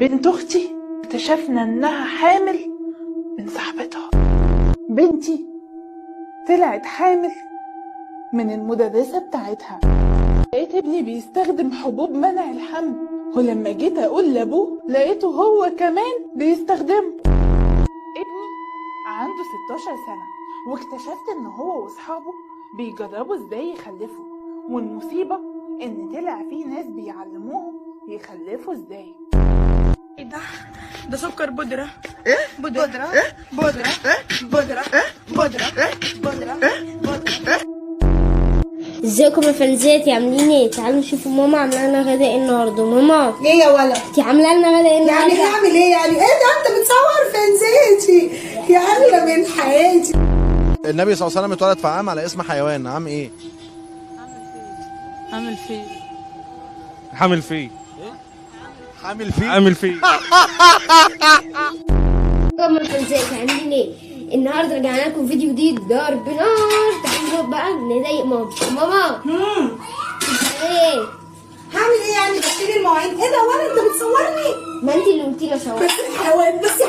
بنت اختي اكتشفنا انها حامل من صاحبتها. بنتي طلعت حامل من المدرسة بتاعتها. لقيت ابني بيستخدم حبوب منع الحمل، ولما جيت اقول لابوه لقيته هو كمان بيستخدمه. ابني عنده 16 سنة، واكتشفت ان هو واصحابه بيجربوا ازاي يخلفوا، والمصيبة ان طلع في ناس بيعلموهم يخلفوا ازاي. ايه ده سكر بودرة. ايه بودرة ايه بودرة بودرة بودرة بودرة بودرة. ازيكم يا فنزاتي، عاملين ايه؟ تعالوا نشوفوا ماما عامله لنا غدا ايه النهارده. ماما ايه يا ولد؟ انتي عامله لنا غدا ايه النهارده؟ يعني اعمل ايه؟ يعني ايه ده؟ انت بتصور فنزاتي يا اغلى من حياتي. النبي صلى الله عليه وسلم اتولد في عام على اسم حيوان، عام ايه؟ عامل فيه حامل فيه حامل فيه. عامل فيه. ازيكم يا فنزاتي، عاملين ايه؟ النهارده رجعنا لكم فيديو جديد ضرب نار. تعالوا بقى نضايق ماما. ماما بتعملي ايه؟ هعمل ايه يعني؟ بشيل المواعين. ايه ده ولا انت بتصورني؟ ما انتي اللي قلتي لي اصور. بس يا حيوان، بس يا